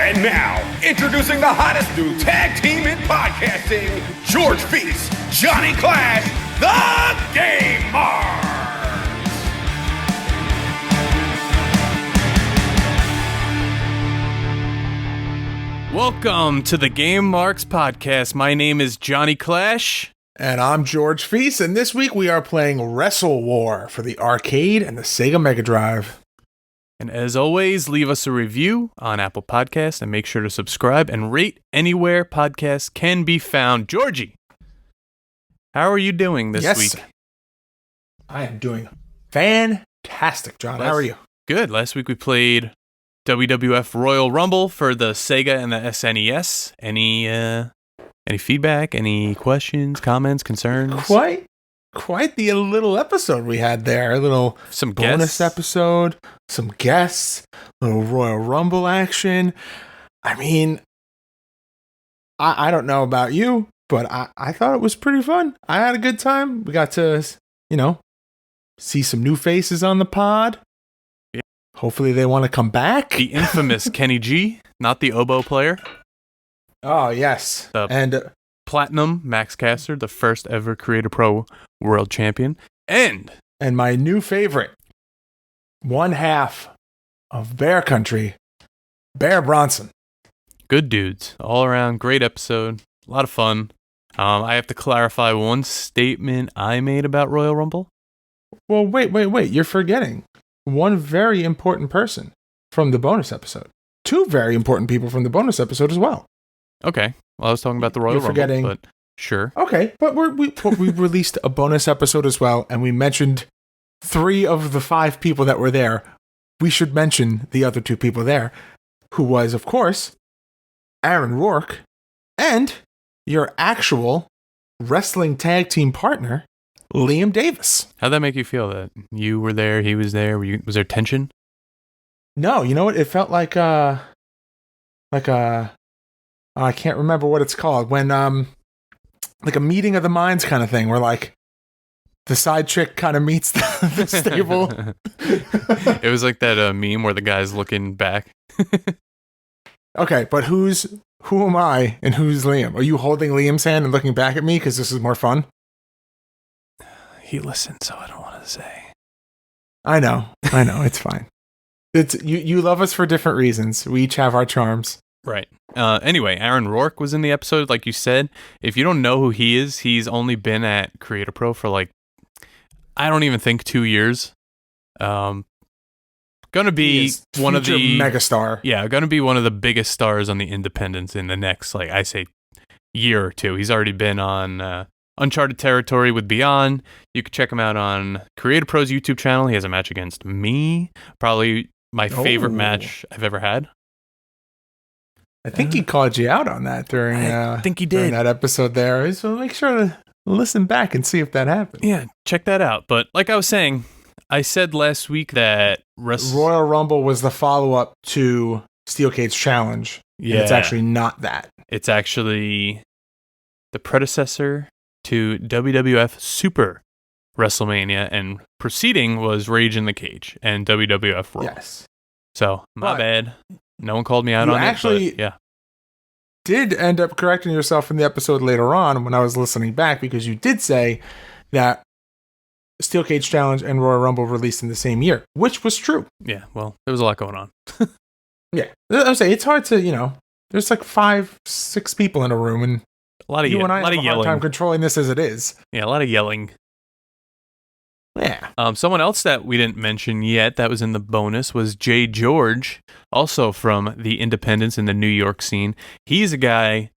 And now, introducing the hottest new tag team in podcasting, George Feast, Johnny Clash, the Game Marks. Welcome to the Game Marks podcast. My name is Johnny Clash. And I'm George Feast, and this week we are playing WrestleWar for the arcade and the Sega Mega Drive. And as always, leave us a review on Apple Podcasts and make sure to subscribe and rate anywhere podcasts can be found. Georgie, how are you doing this week? I am doing fantastic, John. How are you? Good. Last week we played WWF Royal Rumble for the Sega and the SNES. Any feedback? Any questions, comments, concerns? Quite the little episode we had there. A little some bonus guests. Episode, some guests, little Royal Rumble action. I mean, I don't know about you, but I thought it was pretty fun. I had a good time. We got to, see some new faces on the pod. Yeah. Hopefully they want to come back. The infamous Kenny G, not the oboe player. Oh, yes. And Platinum Max Caster, the first ever Creator Pro World Champion. And my new favorite, one half of Bear Country, Bear Bronson. Good dudes. All around, great episode. A lot of fun. I have to clarify one statement I made about Royal Rumble. Well, wait. You're forgetting one very important person from the bonus episode. Two very important people from the bonus episode as well. Okay. Well, I was talking about the Royal Rumble, but sure. Okay, but we released a bonus episode as well, and we mentioned 3 of the 5 people that were there. We should mention the other 2 people there, who was, of course, Aaron Rourke, and your actual wrestling tag team partner, Liam Davis. How'd that make you feel that you were there, he was there? Was there tension? No, you know what? It felt like I can't remember what it's called. When, like a meeting of the minds kind of thing, where like the side chick kind of meets the stable. It was like that meme where the guy's looking back. Okay, but who am I and who's Liam? Are you holding Liam's hand and looking back at me because this is more fun? He listened, so I don't want to say. I know. It's fine. It's you love us for different reasons. We each have our charms. Right. Anyway, Aaron Rourke was in the episode, like you said. If you don't know who he is, he's only been at Creator Pro for I don't even think 2 years. Gonna be one of the megastar. Yeah, gonna be one of the biggest stars on the independents in the next, I say, year or two. He's already been on Uncharted Territory with Beyond. You can check him out on Creator Pro's YouTube channel. He has a match against me. Probably my favorite match I've ever had. I think he called you out on that during. I think he did during that episode there. So make sure to listen back and see if that happened. Yeah, check that out. But like I was saying, I said last week that Royal Rumble was the follow-up to Steel Cage Challenge. Yeah, and it's actually not that. It's actually the predecessor to WWF Super WrestleMania, and preceding was Rage in the Cage and WWF Raw. Yes. So my bad. No one called me out on it, but yeah. Did end up correcting yourself in the episode later on when I was listening back, because you did say that Steel Cage Challenge and Royal Rumble released in the same year, which was true. Yeah, well, there was a lot going on. Yeah. I was saying, it's hard to, there's like 5-6 people in a room, and a lot of you and I have a hard time controlling this as it is. Yeah, a lot of yelling. Yeah. Someone else that we didn't mention yet that was in the bonus was Jay George, also from the independents in the New York scene. He's a guy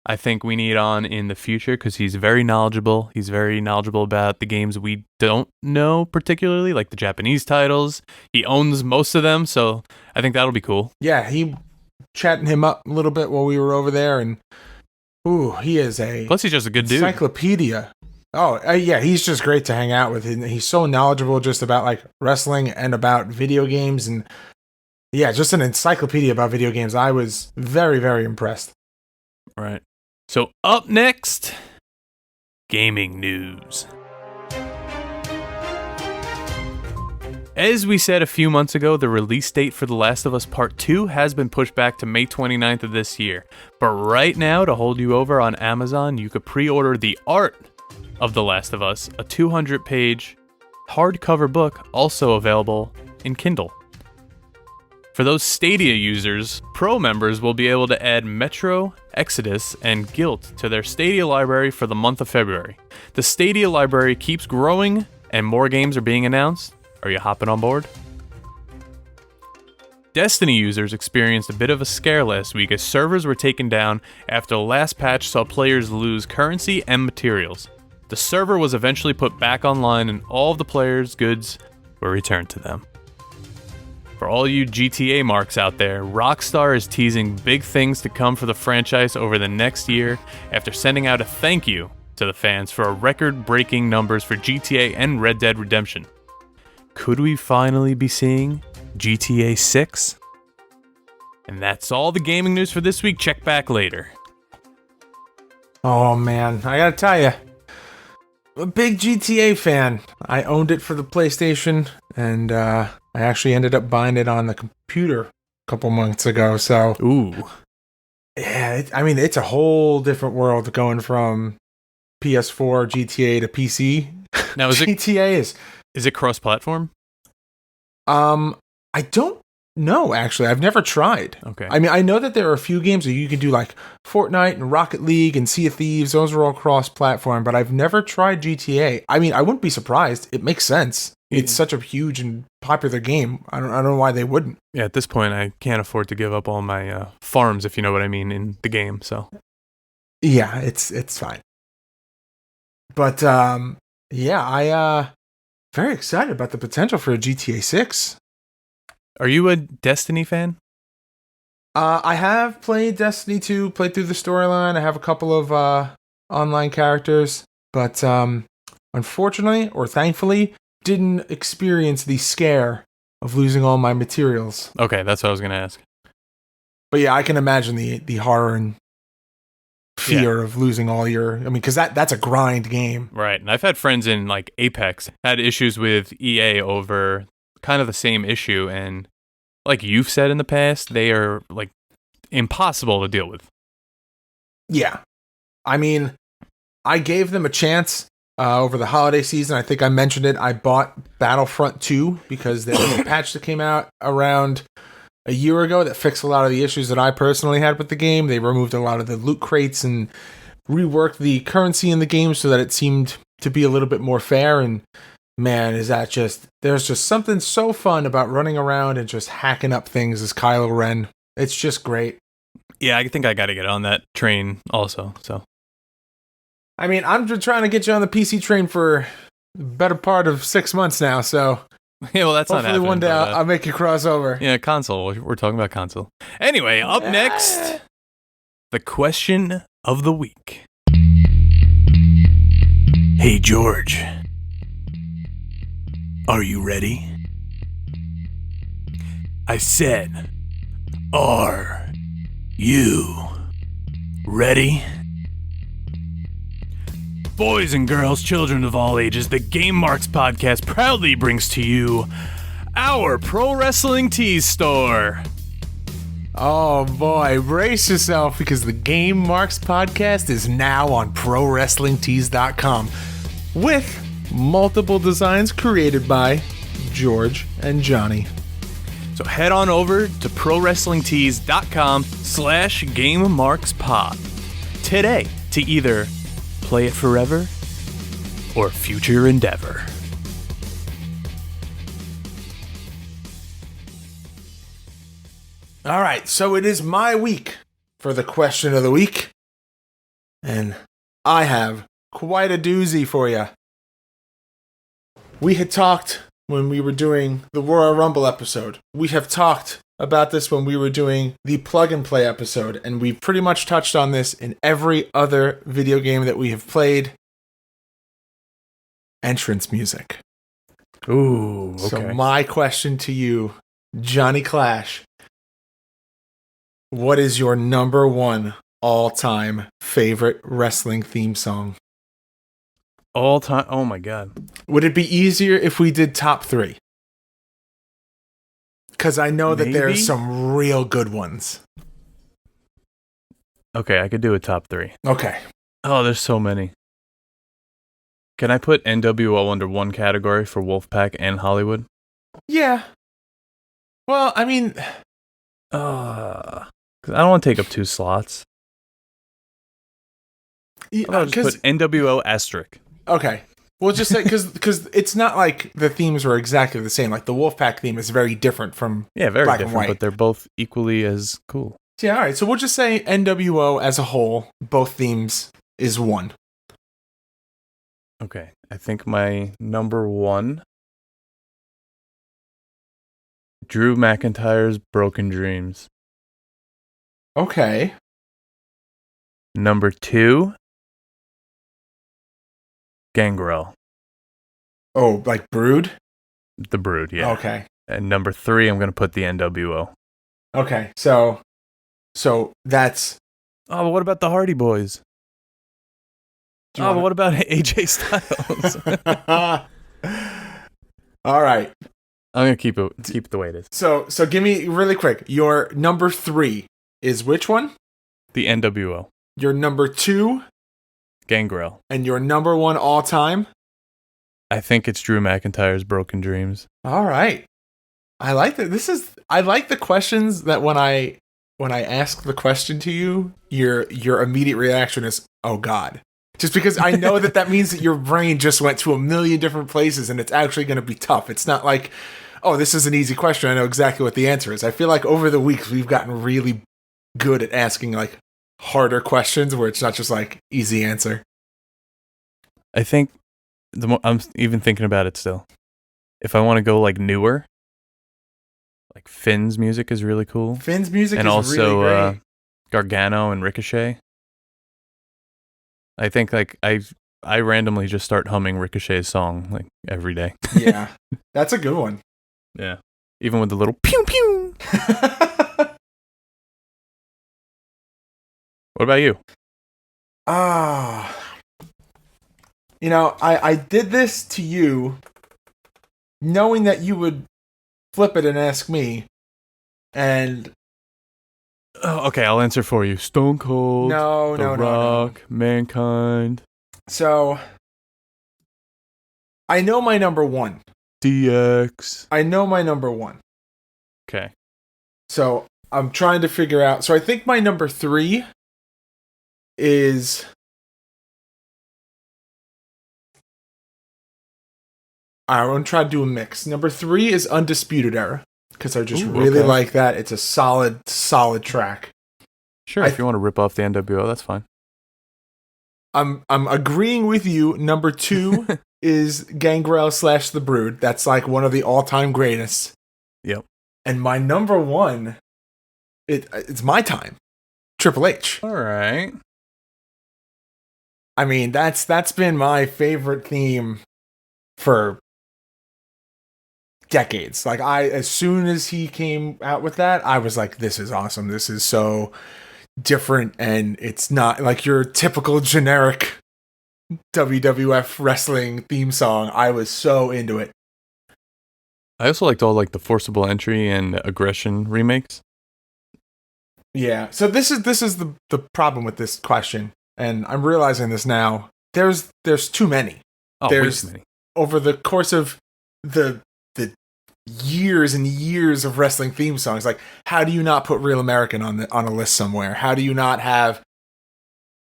I think we need on in the future because he's very knowledgeable. He's very knowledgeable about the games we don't know particularly, like the Japanese titles. He owns most of them, so I think that'll be cool. Yeah, he chatting him up a little bit while we were over there, and he is a... Plus, he's just a good dude. Encyclopedia. Oh, yeah, he's just great to hang out with. And he's so knowledgeable just about wrestling and about video games, and yeah, just an encyclopedia about video games. I was very, very impressed. Right. So up next, gaming news. As we said a few months ago, the release date for The Last of Us Part 2 has been pushed back to May 29th of this year. But right now, to hold you over on Amazon, you could pre-order the art of The Last of Us, a 200-page hardcover book also available in Kindle. For those Stadia users, Pro members will be able to add Metro, Exodus, and Guilt to their Stadia library for the month of February. The Stadia library keeps growing, and more games are being announced. Are you hopping on board? Destiny users experienced a bit of a scare last week as servers were taken down after the last patch saw players lose currency and materials. The server was eventually put back online and all of the players' goods were returned to them. For all you GTA marks out there, Rockstar is teasing big things to come for the franchise over the next year after sending out a thank you to the fans for a record-breaking numbers for GTA and Red Dead Redemption. Could we finally be seeing GTA 6? And that's all the gaming news for this week. Check back later. Oh man, I gotta tell you, I'm a big GTA fan. I owned it for the PlayStation, and I actually ended up buying it on the computer a couple months ago. So, yeah, it's a whole different world going from PS4 GTA to PC. Now, is GTA is it cross-platform? I don't know, actually. I've never tried. Okay. I mean, I know that there are a few games that you can do, like Fortnite and Rocket League and Sea of Thieves. Those are all cross-platform, but I've never tried GTA. I mean, I wouldn't be surprised. It makes sense. It's such a huge and popular game. I don't know why they wouldn't. Yeah, at this point, I can't afford to give up all my farms, if you know what I mean, in the game. So, yeah, it's fine. But yeah, very excited about the potential for a GTA 6. Are you a Destiny fan? I have played Destiny 2, played through the storyline. I have a couple of online characters, but unfortunately, or thankfully, didn't experience the scare of losing all my materials. Okay, that's what I was going to ask. But yeah, I can imagine the horror and fear of losing all your... I mean, because that's a grind game. Right, and I've had friends in, like, Apex had issues with EA over kind of the same issue, and like you've said in the past, they are, like, impossible to deal with. Yeah. I mean, I gave them a chance over the holiday season. I think I mentioned it. I bought Battlefront 2 because there was a patch that came out around a year ago that fixed a lot of the issues that I personally had with the game. They removed a lot of the loot crates and reworked the currency in the game so that it seemed to be a little bit more fair. And man, there's just something so fun about running around and just hacking up things as Kylo Ren. It's just great. Yeah, I think I got to get on that train also. So, I mean, I'm just trying to get you on the PC train for the better part of 6 months now, so... Yeah, well, that's not happening. Hopefully one day I'll make you cross over. Yeah, console. We're talking about console. Anyway, up next, the question of the week. Hey, George. Are you ready? I said, are you ready? Boys and girls, children of all ages, the Game Marks podcast proudly brings to you our Pro Wrestling Tees store. Oh boy, brace yourself because the Game Marks podcast is now on ProWrestlingTees.com with multiple designs created by George and Johnny. So head on over to ProWrestlingTees.com/GameMarksPod today to either play it forever or future endeavor. All right, so it is my week for the question of the week. And I have quite a doozy for you. We had talked when we were doing the Royal Rumble episode. We have talked about this when we were doing the Plug and Play episode, and we pretty much touched on this in every other video game that we have played. Entrance music. Ooh, okay. So my question to you, Johnny Clash, what is your number one all-time favorite wrestling theme song? All time? Oh my god. Would it be easier if we did top three? Because I know that Maybe? there's some real good ones. Okay, I could do a top 3. Okay. Oh, there's so many. Can I put NWO under one category for Wolfpack and Hollywood? Yeah. Well, I mean... 'Cause I don't want to take up 2 slots. I'll just put NWO asterisk. Okay. We'll just say, because it's not like the themes were exactly the same. Like, the Wolfpack theme is very different from Yeah, very Black and different, White. but they're both equally as cool. Yeah, all right. So we'll just say NWO as a whole, both themes is 1. Okay, I think my number 1, Drew McIntyre's Broken Dreams. Okay. Number 2, Gangrel. Oh, like Brood? The Brood, yeah. Okay. And number 3, I'm going to put the NWO. Okay. So that's... Oh, but what about the Hardy Boys? But what about AJ Styles? All right. I'm going to keep it the way it is. So give me really quick. Your number 3 is which one? The NWO. Your number 2 Gangrel. and your number 1 all time? I think it's Drew McIntyre's Broken Dreams. All right. I like that. I like the questions that when I ask the question to you, your immediate reaction is, "Oh God." Just because I know that means that your brain just went to a million different places and it's actually going to be tough. It's not like, "Oh, this is an easy question. I know exactly what the answer is." I feel like over the weeks we've gotten really good at asking like harder questions where it's not just like easy answer. I think I'm even thinking about it still. If I want to go like newer, like Finn's music is really cool. Finn's music and is also, really great. Gargano and Ricochet. I think like I randomly just start humming Ricochet's song like every day. Yeah, that's a good one. Yeah, even with the little pew pew. What about you? You know, I did this to you knowing that you would flip it and ask me. And Oh, okay, I'll answer for you. Stone Cold. no. The Rock. Mankind. So I know my number 1. DX. I know my number 1. Okay. So I'm trying to figure out. So I think my number 3 is... I'm going to try to do a mix. Number 3 is Undisputed Era. Because I just really like that. It's a solid track. Sure, if you want to rip off the NWO, that's fine. I'm agreeing with you. Number 2 is Gangrel / The Brood. That's like one of the all-time greatest. Yep. And my number 1, it's my time. Triple H. All right. I mean, that's been my favorite theme for decades. Like as soon as he came out with that, I was like, this is awesome. This is so different, and it's not like your typical generic WWF wrestling theme song. I was so into it. I also liked all like the Forcible Entry and Aggression remakes. Yeah. So this is the problem with this question, and I'm realizing this now. There's too many. Oh, there's way too many. Over the course of the years and years of wrestling theme songs. Like, how do you not put Real American on a list somewhere? How do you not have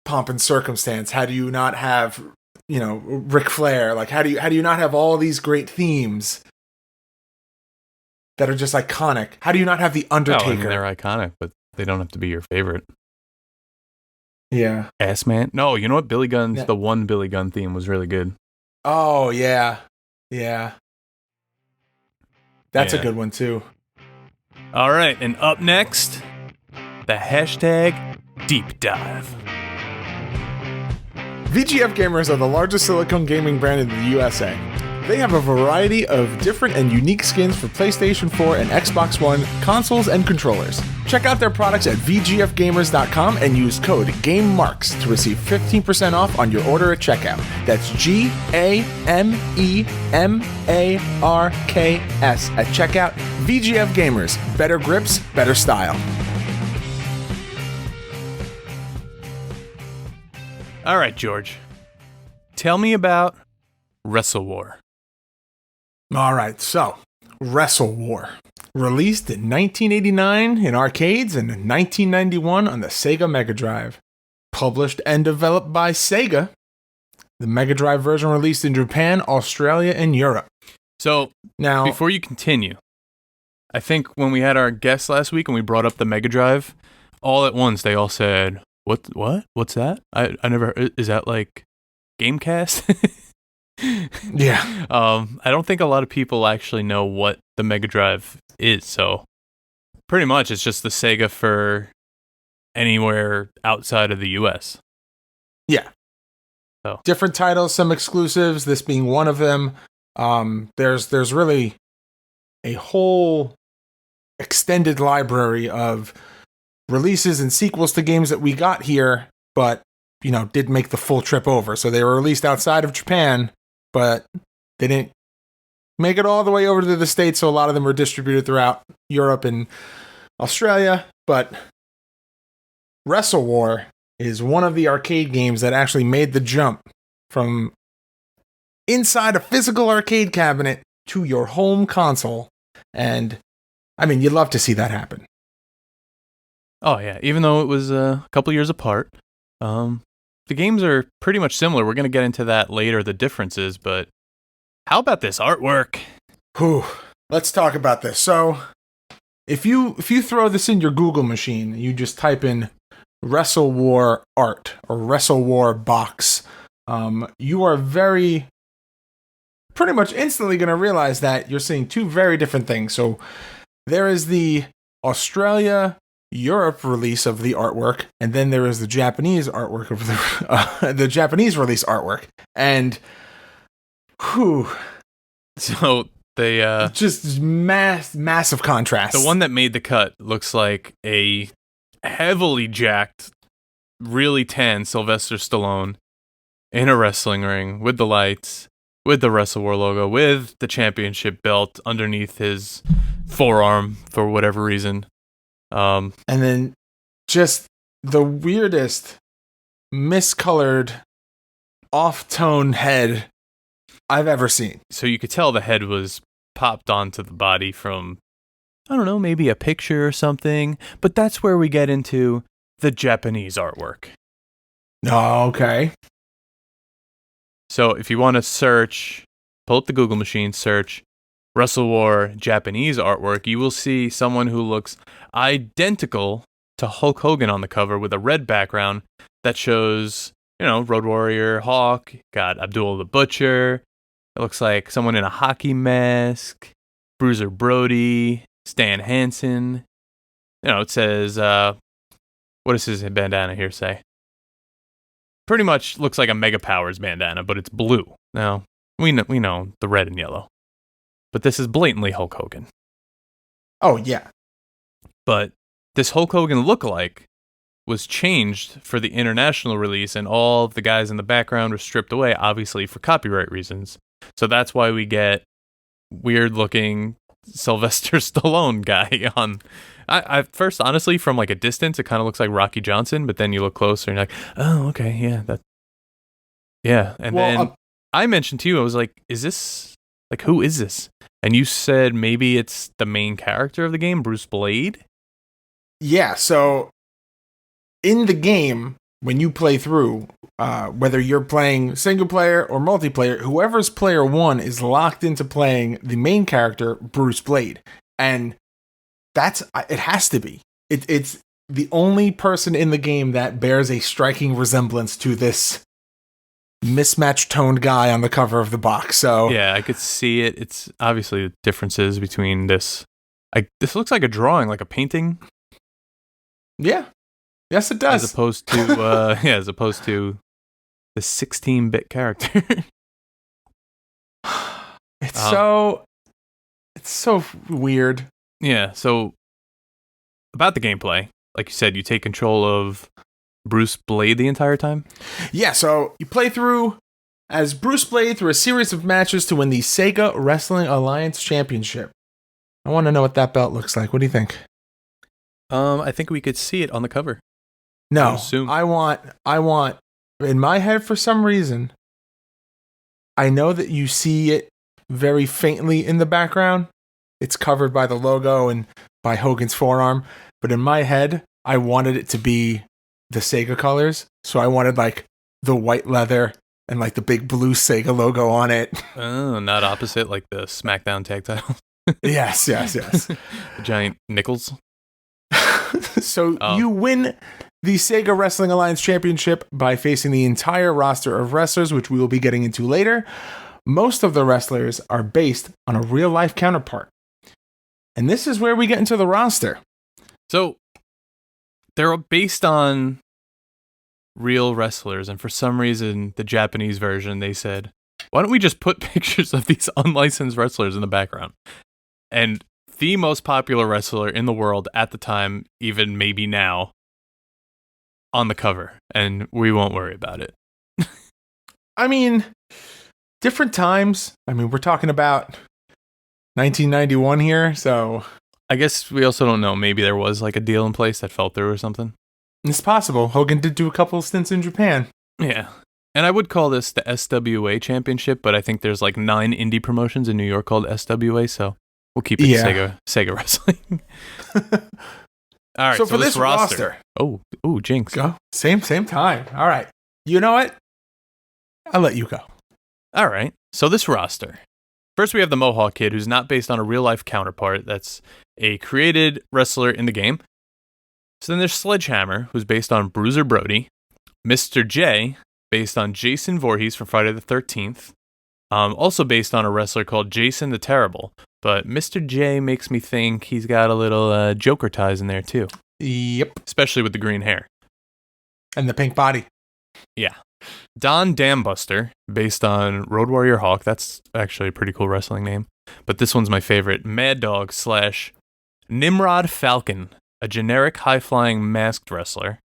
Pomp and Circumstance? How do you not have, Ric Flair? Like, how do you not have all these great themes that are just iconic? How do you not have The Undertaker? Oh, I mean, they're iconic, but they don't have to be your favorite. Yeah. Ass Man? No, you know what? The one Billy Gunn theme was really good. Oh, yeah. Yeah. That's a good one, too. All right, and up next, the hashtag Deep Dive. VGF Gamers are the largest silicone gaming brand in the USA. They have a variety of different and unique skins for PlayStation 4 and Xbox One consoles and controllers. Check out their products at vgfgamers.com and use code GAMEMARKS to receive 15% off on your order at checkout. That's GAMEMARKS at checkout. VGF Gamers. Better grips, better style. All right, George. Tell me about WrestleWar. All right, so WrestleWar. Released in 1989 in arcades and in 1991 on the Sega Mega Drive. Published and developed by Sega. The Mega Drive version released in Japan, Australia, and Europe. So, now, before you continue, I think when we had our guest last week and we brought up the Mega Drive, all at once they all said, What? What's that? I never, is that like Gamecast? Yeah. I don't think a lot of people actually know what the Mega Drive is, so pretty much it's just the Sega for anywhere outside of the US. Yeah. So different titles, some exclusives, this being one of them. There's really a whole extended library of releases and sequels to games that we got here, but did make the full trip over. So they were released outside of Japan, but they didn't make it all the way over to the States, so a lot of them were distributed throughout Europe and Australia. But WrestleWar is one of the arcade games that actually made the jump from inside a physical arcade cabinet to your home console. And, I mean, you'd love to see that happen. Oh, yeah. Even though it was a couple years apart, the games are pretty much similar. We're going to get into that later, the differences, but how about this artwork? Whew. Let's talk about this. So, if you throw this in your Google machine, you just type in WrestleWar art or WrestleWar box, you are pretty much instantly going to realize that you're seeing two very different things. So, there is the Australia Europe release of the artwork, and then there is the Japanese artwork of the Japanese release artwork, and so they just massive contrast. The one that made the cut looks like a heavily jacked, really tan Sylvester Stallone in a wrestling ring with the lights, with the WrestleWar logo, with the championship belt underneath his forearm for whatever reason. And then just the weirdest miscolored off-tone head I've ever seen. So you could tell the head was popped onto the body from, I don't know, maybe a picture or something, but that's where we get into the Japanese artwork. Oh, okay. So if you want to search, pull up the Google machine, search WrestleWar Japanese artwork, you will see someone who looks identical to Hulk Hogan on the cover with a red background that shows, Road Warrior, Hawk, got Abdul the Butcher. It looks like someone in a hockey mask, Bruiser Brody, Stan Hansen. It says, what does his bandana here say? Pretty much looks like a Mega Powers bandana, but it's blue. Now, we know the red and yellow. But this is blatantly Hulk Hogan. Oh, yeah. But this Hulk Hogan lookalike was changed for the international release, and all of the guys in the background were stripped away, obviously for copyright reasons. So that's why we get weird-looking Sylvester Stallone guy on. I first, honestly, from like a distance, it kind of looks like Rocky Johnson, but then you look closer and you're like, oh, okay, yeah. And then I mentioned to you, I was like, who is this? And you said maybe it's the main character of the game, Bruce Blade? Yeah, so in the game, when you play through, whether you're playing single player or multiplayer, whoever's player one is locked into playing the main character, Bruce Blade. And it has to be. It's the only person in the game that bears a striking resemblance to this mismatched toned guy on the cover of the box. So yeah, I could see it. It's obviously the differences between this. This looks like a drawing, like a painting. Yeah. Yes, it does. As opposed to the 16-bit character. It's so weird. Yeah, so about the gameplay, like you said, you take control of Bruce Blade the entire time? Yeah, so you play through as Bruce Blade through a series of matches to win the Sega Wrestling Alliance Championship. I want to know what that belt looks like. What do you think? I think we could see it on the cover. No, I want, in my head for some reason, I know that you see it very faintly in the background. It's covered by the logo and by Hogan's forearm. But in my head, I wanted it to be the Sega colors. So I wanted like the white leather and like the big blue Sega logo on it. Oh, not opposite like the SmackDown tag title. Yes. The giant nickels. So you win the Sega Wrestling Alliance Championship by facing the entire roster of wrestlers, which we will be getting into later. Most of the wrestlers are based on a real-life counterpart. And this is where we get into the roster. So they're based on real wrestlers, and for some reason, the Japanese version, they said, why don't we just put pictures of these unlicensed wrestlers in the background? And the most popular wrestler in the world at the time, even maybe now, on the cover, and we won't worry about it. I mean, different times. I mean, we're talking about 1991 here, so I guess we also don't know. Maybe there was like a deal in place that fell through or something. It's possible. Hogan did do a couple of stints in Japan. Yeah. And I would call this the SWA Championship, but I think there's like 9 indie promotions in New York called SWA, so we'll keep it Sega Wrestling. All right, so for this roster. Oh, jinx. Go. Same time. All right. You know what? I'll let you go. All right. So this roster. First, we have the Mohawk Kid, who's not based on a real-life counterpart. That's a created wrestler in the game. So then there's Sledgehammer, who's based on Bruiser Brody. Mr. J, based on Jason Voorhees from Friday the 13th. Also based on a wrestler called Jason the Terrible. But Mr. J makes me think he's got a little Joker ties in there, too. Yep. Especially with the green hair. And the pink body. Yeah. Don Dambuster, based on Road Warrior Hawk. That's actually a pretty cool wrestling name. But this one's my favorite. Mad Dog / Nimrod Falcon, a generic high-flying masked wrestler.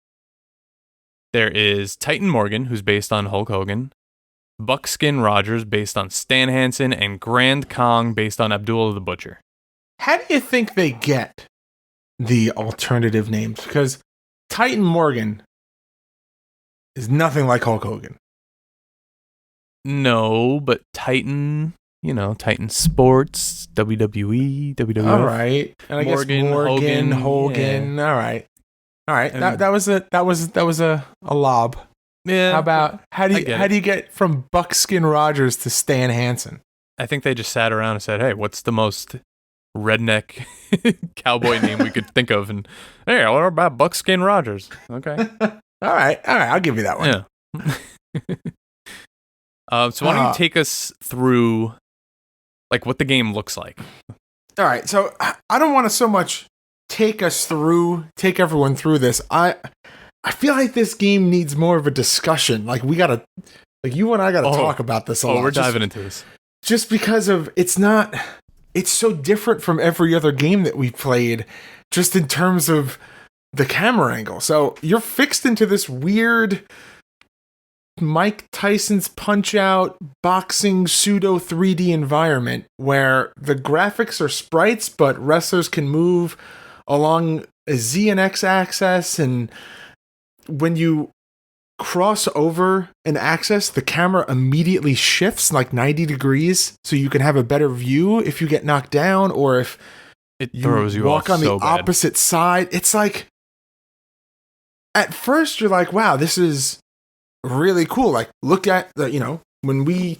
There is Titan Morgan, who's based on Hulk Hogan. Buckskin Rogers, based on Stan Hansen. And Grand Kong, based on Abdullah the Butcher. How do you think they get the alternative names? Because Titan Morgan is nothing like Hulk Hogan. No, but Titan, Titan Sports, WWE, WWF. All right, and I guess Morgan, Hogan. Yeah. All right. That was a lob. Yeah. How about how do you get from Buckskin Rogers to Stan Hansen? I think they just sat around and said, "Hey, what's the most redneck cowboy name we could think of?" And hey, what about Buckskin Rogers? Okay. All right, I'll give you that one. Yeah. So why don't you take us through, like, what the game looks like? All right. So I don't want to so much take everyone through this. I feel like this game needs more of a discussion. Like you and I gotta talk about this a lot. We're diving into this. Just because of it's so different from every other game that we've played, just in terms of the camera angle. So you're fixed into this weird Mike Tyson's Punch-Out boxing pseudo 3D environment where the graphics are sprites, but wrestlers can move along a Z and X axis, and when you cross over an axis, the camera immediately shifts like 90 degrees so you can have a better view if you get knocked down or if it throws you walk on the so bad. Opposite side. It's like, at first you're like, wow, this is really cool. Like, look at the, when we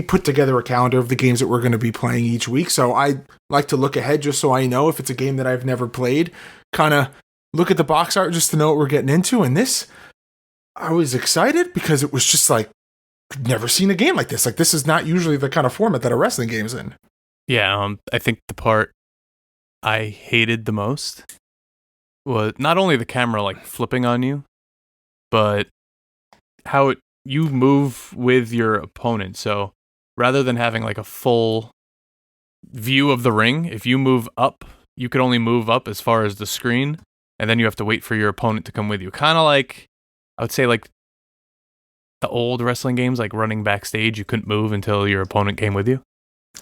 put together a calendar of the games that we're going to be playing each week. So I like to look ahead just so I know if it's a game that I've never played, kind of look at the box art just to know what we're getting into. And this, I was excited because it was just like, I've never seen a game like this. Like, this is not usually the kind of format that a wrestling game's in. Yeah, I think the part I hated the most was not only the camera like flipping on you, but how you move with your opponent. So rather than having like a full view of the ring, if you move up, you could only move up as far as the screen, and then you have to wait for your opponent to come with you. Kind of like, I would say like the old wrestling games, like running backstage, you couldn't move until your opponent came with you.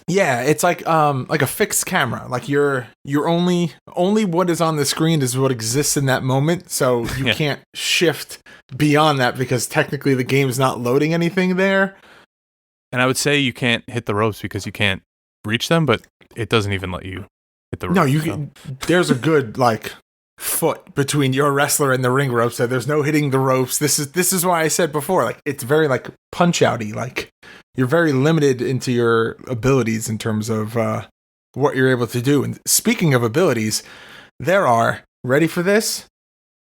Yeah, it's like a fixed camera. Like you're only what is on the screen is what exists in that moment. So you can't shift beyond that because technically the game's not loading anything there. And I would say you can't hit the ropes because you can't reach them, but it doesn't even let you hit the ropes. No, there's a good like foot between your wrestler and the ring ropes, so there's no hitting the ropes. This is why I said before, like it's very like punch outy, like you're very limited into your abilities in terms of what you're able to do. And speaking of abilities, there are, ready for this,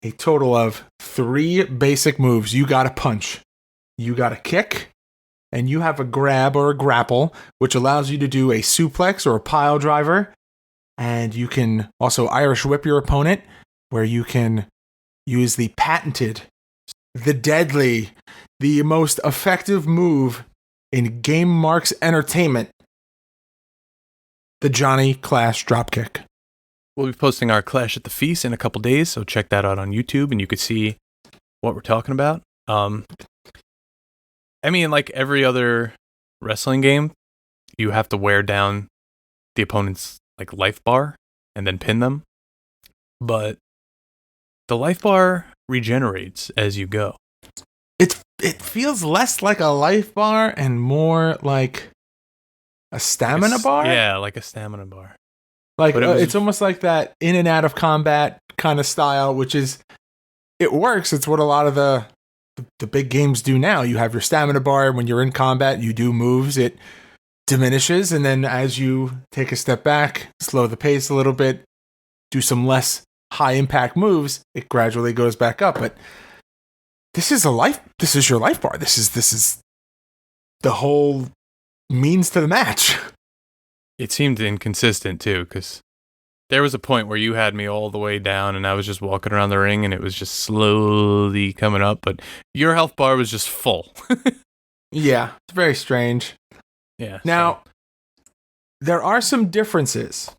a total of 3 basic moves. You got to punch, you got to kick, and you have a grab or a grapple, which allows you to do a suplex or a pile driver. And you can also Irish whip your opponent, where you can use the patented, the deadly, the most effective move in Game Marks Entertainment, the Johnny Clash Dropkick. We'll be posting our Clash at the Feast in a couple days, so check that out on YouTube, and you can see what we're talking about. I mean, like every other wrestling game, you have to wear down the opponent's like life bar and then pin them. But the life bar regenerates as you go. It feels less like a life bar and more like a stamina bar. Yeah, like a stamina bar. Like it's almost like that in and out of combat kind of style, which is, it works. It's what a lot of the big games do now. You have your stamina bar when you're in combat, you do moves, it diminishes, and then as you take a step back, slow the pace a little bit, do some less high impact moves, it gradually goes back up. But this is your life bar. This is the whole means to the match. It seemed inconsistent too, because there was a point where you had me all the way down and I was just walking around the ring and it was just slowly coming up, but your health bar was just full. Yeah, it's very strange. Yeah. Now, there are some differences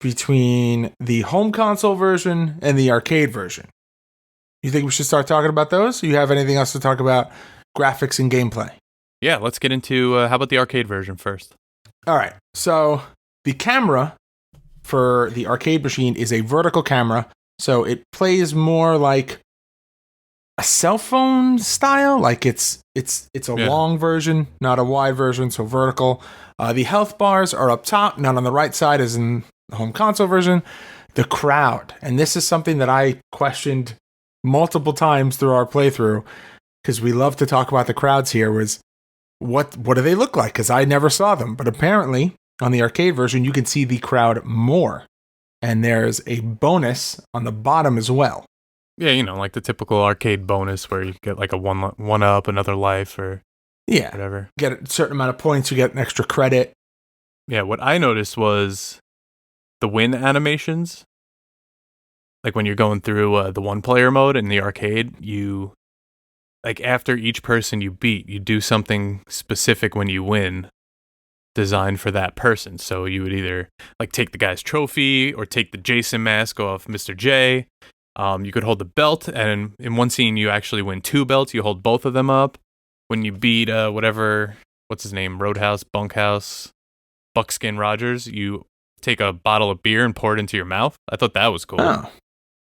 between the home console version and the arcade version. You think we should start talking about those? Or you have anything else to talk about graphics and gameplay? Yeah, let's get into, how about the arcade version first? All right. So the camera for the arcade machine is a vertical camera. So it plays more like a cell phone style. Like it's a long version, not a wide version. So vertical. The health bars are up top, not on the right side as in the home console version. The crowd. And this is something that I questioned multiple times through our playthrough, because we love to talk about the crowds here, was what do they look like? Because I never saw them. But apparently, on the arcade version, you can see the crowd more. And there's a bonus on the bottom as well. Yeah, you know, like the typical arcade bonus where you get like a one up, another life, or whatever. Get a certain amount of points, you get an extra credit. Yeah, what I noticed was the win animations. Like when you're going through the one-player mode in the arcade, you, like after each person you beat, you do something specific when you win, designed for that person. So you would either like take the guy's trophy or take the Jason mask off Mr. J. You could hold the belt, and in one scene you actually win 2 belts. You hold both of them up. When you beat what's his name, Roadhouse, Bunkhouse, Buckskin Rogers, you take a bottle of beer and pour it into your mouth. I thought that was cool. Oh.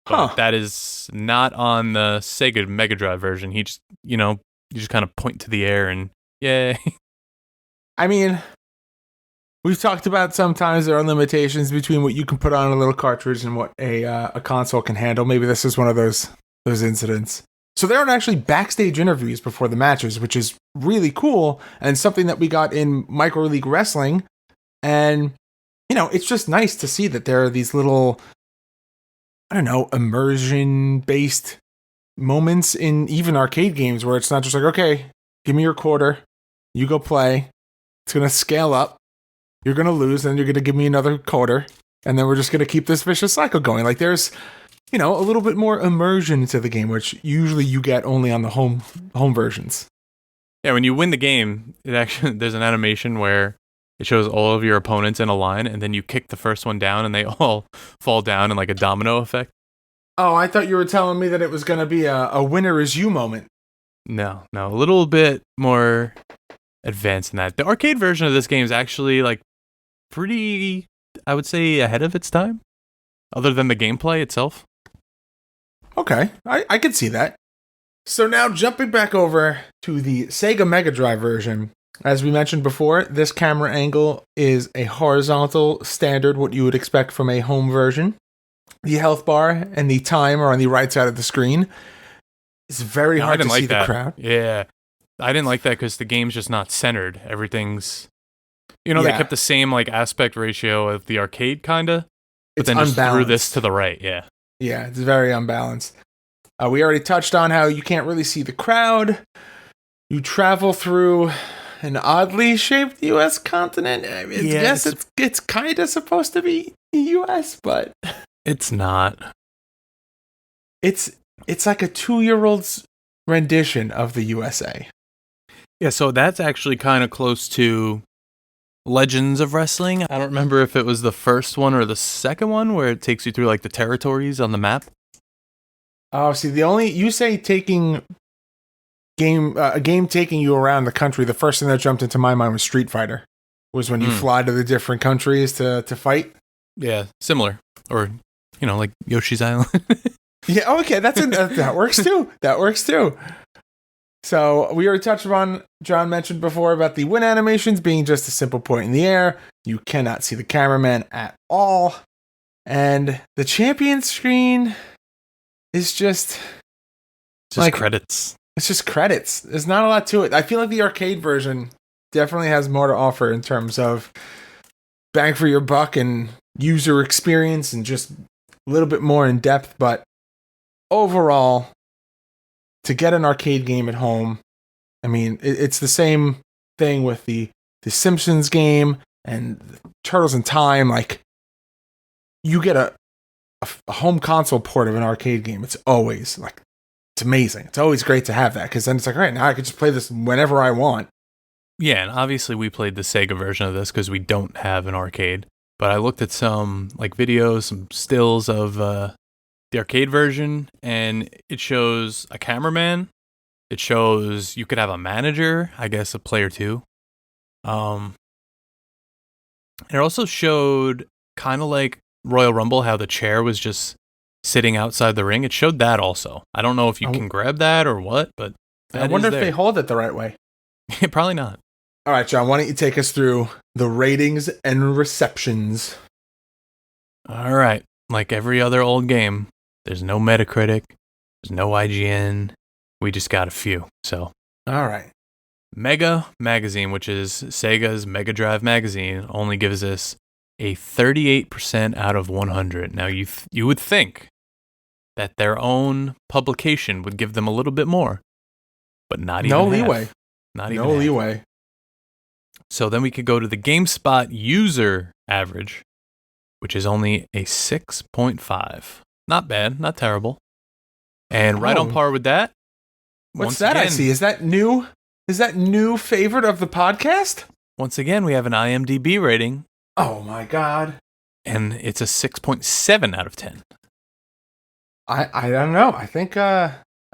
But that is not on the Sega Mega Drive version. He just, you just kind of point to the air and yay. I mean, we've talked about sometimes there are limitations between what you can put on a little cartridge and what a console can handle. Maybe this is one of those incidents. So there are actually backstage interviews before the matches, which is really cool and something that we got in Micro League Wrestling. And, it's just nice to see that there are these little, immersion-based moments in even arcade games where it's not just like, okay, give me your quarter, you go play, it's going to scale up, you're going to lose, then you're going to give me another quarter, and then we're just going to keep this vicious cycle going. Like there's, a little bit more immersion into the game, which usually you get only on the home versions. Yeah, when you win the game, it actually there's an animation where it shows all of your opponents in a line, and then you kick the first one down, and they all fall down in like a domino effect. Oh, I thought you were telling me that it was going to be a winner is you moment. No, a little bit more advanced than that. The arcade version of this game is actually like pretty, I would say, ahead of its time, other than the gameplay itself. Okay, I could see that. So now jumping back over to the Sega Mega Drive version, as we mentioned before, this camera angle is a horizontal standard, what you would expect from a home version. The health bar and the time are on the right side of the screen. It's very hard to see the crowd. Yeah, I didn't like that because the game's just not centered. Everything's, they kept the same like aspect ratio of the arcade, kinda, but then just threw this to the right. Yeah, it's very unbalanced. We already touched on how you can't really see the crowd. You travel through an oddly shaped U.S. continent. I mean, yes, it's kind of supposed to be U.S., but it's not. It's like a 2-year-old's rendition of the USA. Yeah, so that's actually kind of close to Legends of Wrestling. I don't remember if it was the first one or the second one where it takes you through like the territories on the map. Oh, see, you say taking a game taking you around the country. The first thing that jumped into my mind was Street Fighter. Was when you fly to the different countries to fight. Yeah, similar, or like Yoshi's Island. Yeah, okay, that works too. That works too. So we already touched upon, John mentioned before about the win animations being just a simple point in the air. You cannot see the cameraman at all, and the champion screen is just like credits. It's just credits. There's not a lot to it. I feel like the arcade version definitely has more to offer in terms of bang for your buck and user experience and just a little bit more in depth. But overall, to get an arcade game at home, I mean, it's the same thing with the Simpsons game and Turtles in Time. Like, you get a home console port of an arcade game. It's always like, it's amazing. It's always great to have that because then it's like, all right, now I can just play this whenever I want. Yeah, and obviously we played the Sega version of this because we don't have an arcade. But I looked at some like videos, some stills of the arcade version, and it shows a cameraman. It shows you could have a manager, I guess a player too. It also showed kind of like Royal Rumble, how the chair was just sitting outside the ring. It showed that also. I don't know if you can grab that or what, but I wonder if they hold it the right way. Probably not. All right, John, why don't you take us through the ratings and receptions? All right. Like every other old game, there's no Metacritic, there's no IGN. We just got a few. So, all right. Mega Magazine, which is Sega's Mega Drive magazine, only gives us a 38% out of 100. Now, you would think that their own publication would give them a little bit more, but not even no half. Leeway. Not even no half. leeway. So then we could go to the GameSpot user average, which is only a 6.5. Not bad, not terrible. And right on par with that. What's that I see? Is that new? Is that new favorite of the podcast? Once again, we have an IMDb rating. Oh my God. And it's a 6.7 out of 10. I don't know. I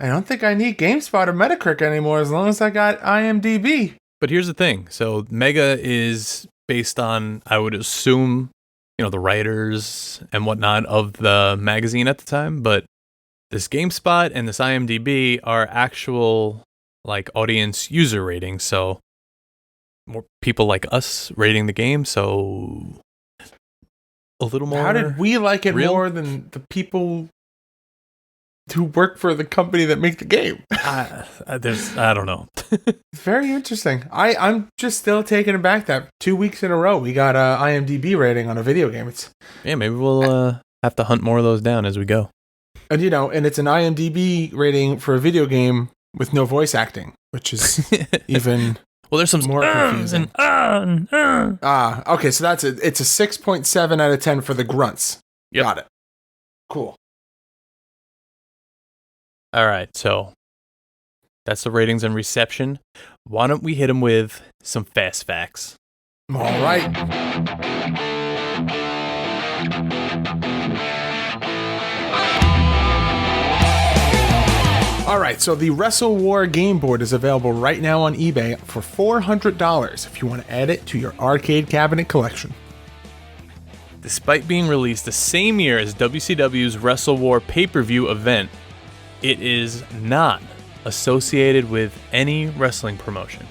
don't think I need GameSpot or Metacritic anymore as long as I got IMDb. But here's the thing. So Mega is based on, I would assume, the writers and whatnot of the magazine at the time. But this GameSpot and this IMDb are actual like audience user ratings. So more people like us rating the game. So a little more. How did we like it real? More than the people who work for the company that make the game? I don't know. Very interesting. I'm just still taken aback that 2 weeks in a row we got a IMDb rating on a video game. Maybe we'll have to hunt more of those down as we go. And and it's an IMDb rating for a video game with no voice acting, which is even well, there's some more confusing. Okay, so that's it. It's a 6.7 out of 10 for the grunts. Yep. Got it. Cool. All right, so that's the ratings and reception. why don't we hit him with some fast facts? All right. All right, so the WrestleWar game board is available right now on eBay for $400 if you want to add it to your arcade cabinet collection. Despite being released the same year as WCW's WrestleWar pay-per-view event, it is not associated with any wrestling promotion.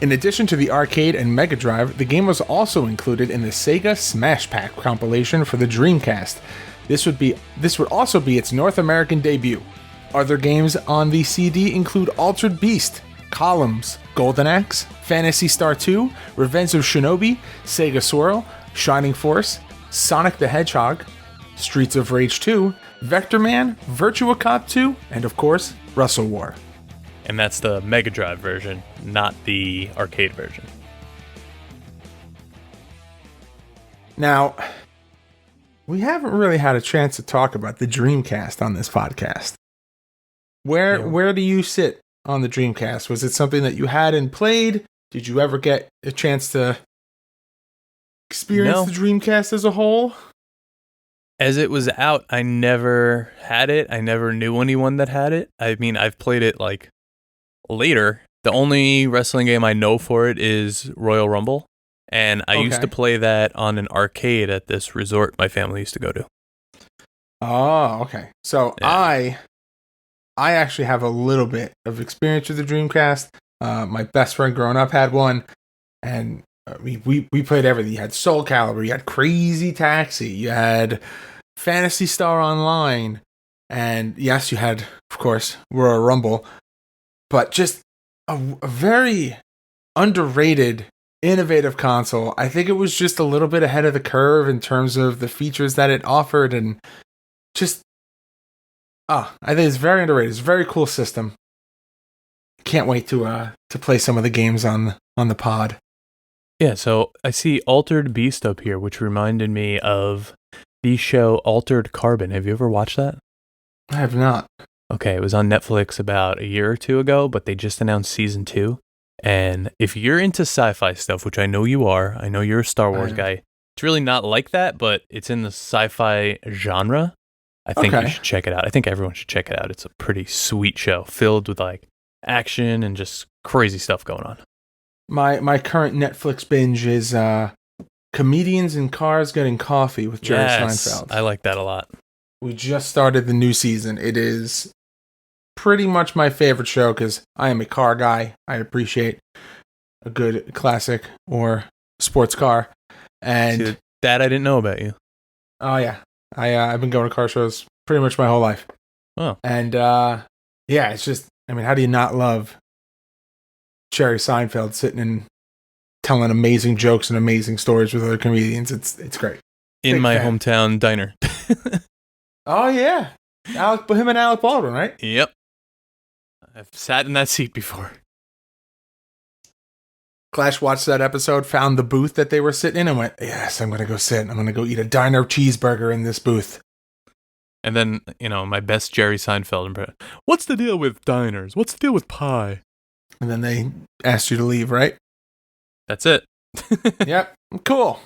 In addition to the arcade and Mega Drive, the game was also included in the Sega Smash Pack compilation for the Dreamcast. This would also be its North American debut. Other games on the CD include Altered Beast, Columns, Golden Axe, Phantasy Star 2, Revenge of Shinobi, Sega Swirl, Shining Force, Sonic the Hedgehog, Streets of Rage 2, Vector Man, Virtua Cop 2, and of course, WrestleWar. And that's the Mega Drive version, not the arcade version. Now, we haven't really had a chance to talk about the Dreamcast on this podcast. Where do you sit on the Dreamcast? Was it something that you had and played? Did you ever get a chance to experience the Dreamcast as a whole? As it was out, I never had it. I never knew anyone that had it. I mean, I've played it like later. The only wrestling game I know for it is Royal Rumble. And I used to play that on an arcade at this resort my family used to go to. Oh, okay. So yeah. I actually have a little bit of experience with the Dreamcast. My best friend growing up had one, and we played everything. You had Soul Calibur, you had Crazy Taxi, you had Phantasy Star Online, and yes, you had, of course, Royal Rumble. But just a very underrated, innovative console. I think it was just a little bit ahead of the curve in terms of the features that it offered, and just I think it's very underrated. It's a very cool system. Can't wait to play some of the games on the pod. Yeah, so I see Altered Beast up here, which reminded me of the show Altered Carbon. Have you ever watched that? I have not. Okay, it was on Netflix about a year or two ago, but they just announced season 2. And if you're into sci-fi stuff, which I know you are, I know you're a Star Wars guy, it's really not like that, but it's in the sci-fi genre. I think you should check it out. I think everyone should check it out. It's a pretty sweet show filled with like action and just crazy stuff going on. My current Netflix binge is Comedians in Cars Getting Coffee with Jerry Seinfeld. I like that a lot. We just started the new season. It is pretty much my favorite show because I am a car guy. I appreciate a good classic or sports car. And see, that I didn't know about you. Oh yeah, I've been going to car shows pretty much my whole life. Oh, and yeah, it's just, I mean, how do you not love Jerry Seinfeld sitting and telling amazing jokes and amazing stories with other comedians? It's great. In my hometown diner. Oh yeah, him and Alec Baldwin, right? Yep. I've sat in that seat before. Clash watched that episode, found the booth that they were sitting in, and went, yes, I'm going to go sit. I'm going to go eat a diner cheeseburger in this booth. And then, my best Jerry Seinfeld impression. What's the deal with diners? What's the deal with pie? And then they asked you to leave, right? That's it. Yep. Cool.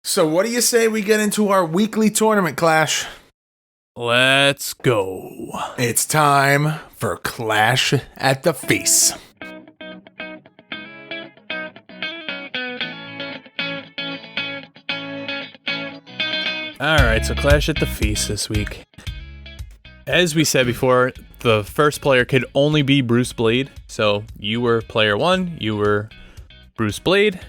So what do you say we get into our weekly tournament, Clash? Let's go. It's time for Clash at the Face. Alright, so Clash at the Feast this week. As we said before, the first player could only be Bruce Blade. So you were player 1, you were Bruce Blade,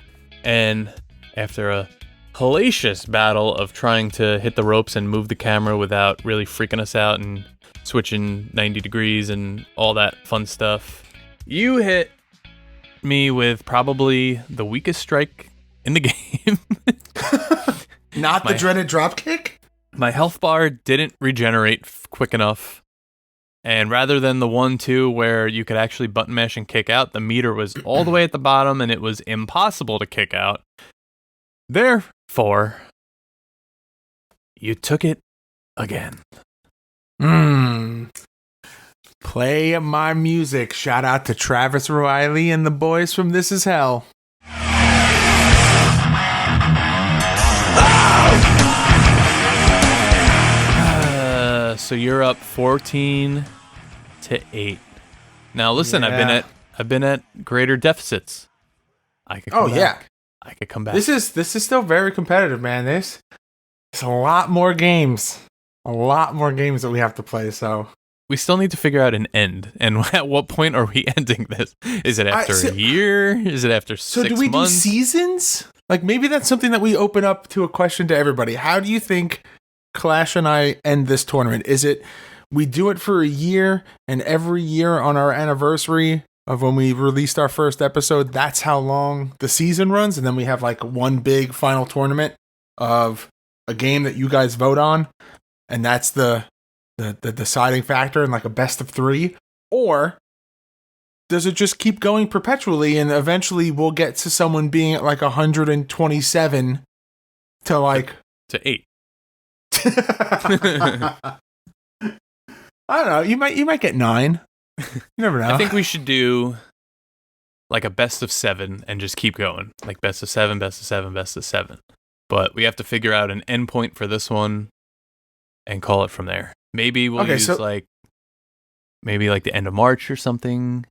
and after a hellacious battle of trying to hit the ropes and move the camera without really freaking us out and switching 90 degrees and all that fun stuff, you hit me with probably the weakest strike in the game. Not the dreaded dropkick? My health bar didn't regenerate quick enough. And rather than the 1-2 where you could actually button mash and kick out, the meter was all the way at the bottom and it was impossible to kick out. Therefore, you took it again. Play my music. Shout out to Travis Riley and the boys from This Is Hell. So you're up 14-8. Now listen, Yeah. I've been at greater deficits. I could come back. I could come back. This is still very competitive, man. There's a lot more games. A lot more games that we have to play, so we still need to figure out an end. And at what point are we ending this? Is it after a year? Is it after 6 months? So do we do seasons? Like, maybe that's something that we open up to a question to everybody. How do you think Clash and I end this tournament? Is it we do it for a year, and every year on our anniversary of when we released our first episode, that's how long the season runs, and then we have like one big final tournament of a game that you guys vote on, and that's the deciding factor in like a best of 3? Or does it just keep going perpetually, and eventually we'll get to someone being at like 127 to like to 8? I don't know. You might get 9. You never know. I think we should do like a best of 7 and just keep going. Like best of 7, best of 7, best of 7. But we have to figure out an endpoint for this one and call it from there. Maybe we'll use like the end of March or something.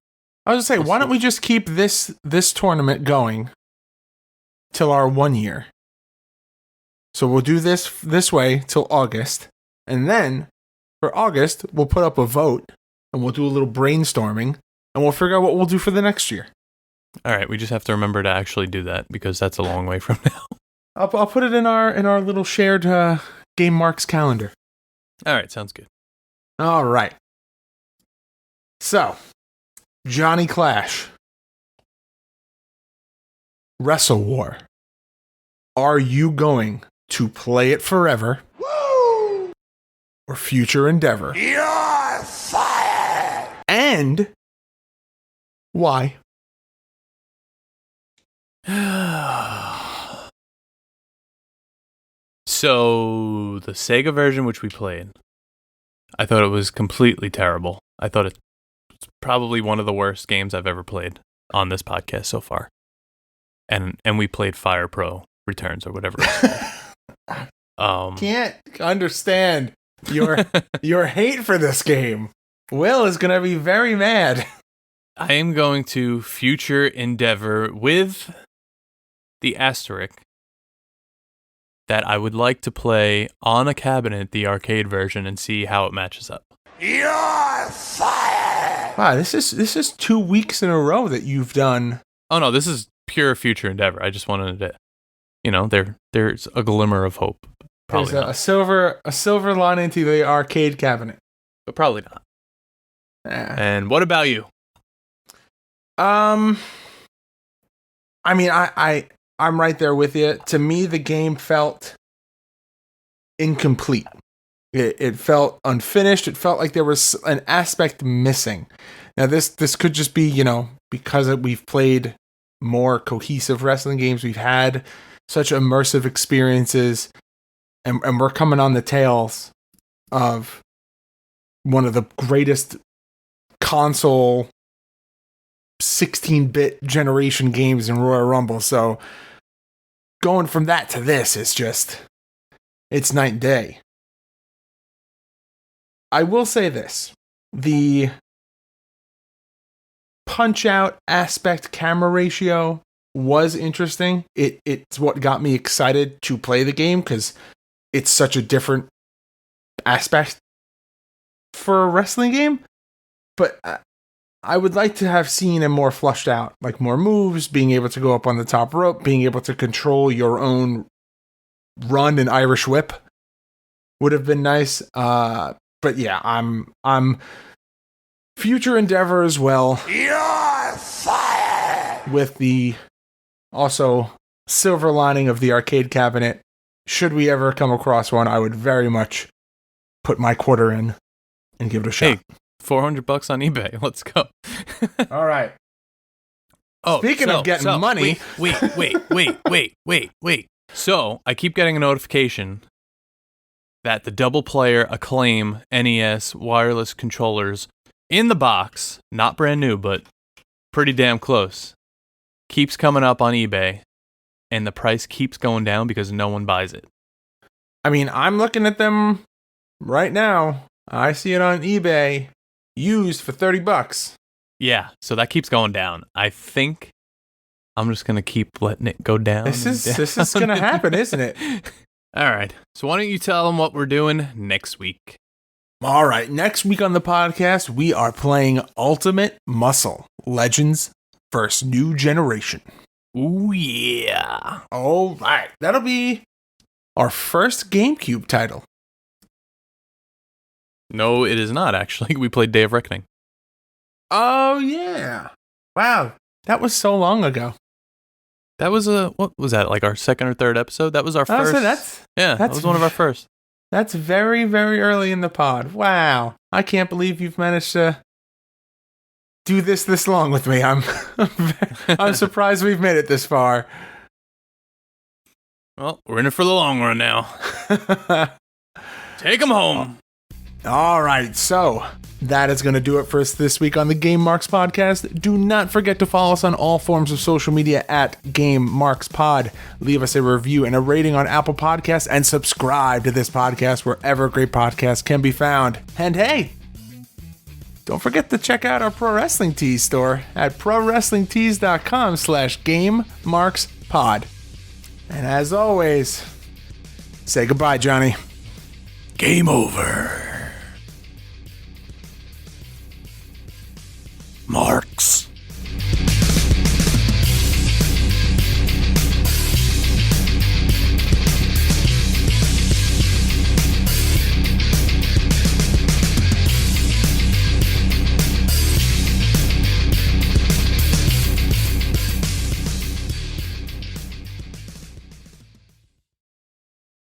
I was gonna say, why don't we just keep this tournament going till our 1 year? So we'll do this way till August, and then for August we'll put up a vote and we'll do a little brainstorming and we'll figure out what we'll do for the next year. All right, we just have to remember to actually do that because that's a long way from now. I'll put it in our little shared Game Marks calendar. All right, sounds good. All right. So, Johnny Clash, WrestleWar. Are you going to play it forever? Woo! Or future endeavor? You're fired! And why? So, the Sega version, which we played, I thought it was completely terrible. I thought it's probably one of the worst games I've ever played on this podcast so far. And we played Fire Pro Returns or whatever it's called. Can't understand your hate for this game. Will is going to be very mad. I am going to future endeavor with the asterisk that I would like to play on a cabinet the arcade version and see how it matches up. You're fired! Wow, this is 2 weeks in a row that you've done. Oh no, this is pure future endeavor. I just wanted to, there's a glimmer of hope. Probably There's not. a silver lining to the arcade cabinet, But probably not. And what about you? I mean, I'm right there with you. To me, the game felt incomplete. It felt unfinished. It felt like there was an aspect missing. Now, this could just be, because we've played more cohesive wrestling games. We've had such immersive experiences, and we're coming on the tails of one of the greatest console 16-bit generation games in Royal Rumble. So going from that to this is it's night and day. I will say this. The punch-out aspect camera ratio was interesting. It's what got me excited to play the game because it's such a different aspect for a wrestling game. But I would like to have seen a more flushed out, like more moves, being able to go up on the top rope, being able to control your own run and Irish whip would have been nice. But yeah, I'm future endeavor as well. You're fired! With the also silver lining of the arcade cabinet. Should we ever come across one, I would very much put my quarter in and give it a shot. Hey, $400 on eBay. Let's go. All right. Oh, Speaking of getting money. Wait. So I keep getting a notification that the double player Acclaim NES wireless controllers in the box, not brand new, but pretty damn close, keeps coming up on eBay, and the price keeps going down because no one buys it. I mean, I'm looking at them right now. I see it on eBay, used for $30. Yeah, so that keeps going down. I think I'm just gonna keep letting it go down. This is gonna happen, isn't it? All right. So why don't you tell them what we're doing next week? All right. Next week on the podcast, we are playing Ultimate Muscle Legends vs. New Generation. Ooh, yeah. All right. That'll be our first GameCube title. No, it is not, actually. We played Day of Reckoning. Oh, yeah. Wow. That was so long ago. That was what was that, like our second or third episode? That was our first. So that was one of our first. That's very, very early in the pod. Wow. I can't believe you've managed to do this long with me. I'm surprised we've made it this far. Well, we're in it for the long run now. Take them home. All right, so that is going to do it for us this week on the Game Marks Podcast. Do not forget to follow us on all forms of social media at Game Marks Pod. Leave us a review and a rating on Apple Podcasts and subscribe to this podcast wherever great podcasts can be found. And hey, don't forget to check out our Pro Wrestling Tees store at prowrestlingtees.com/GameMarksPod. And as always, say goodbye, Johnny. Game over. Mark.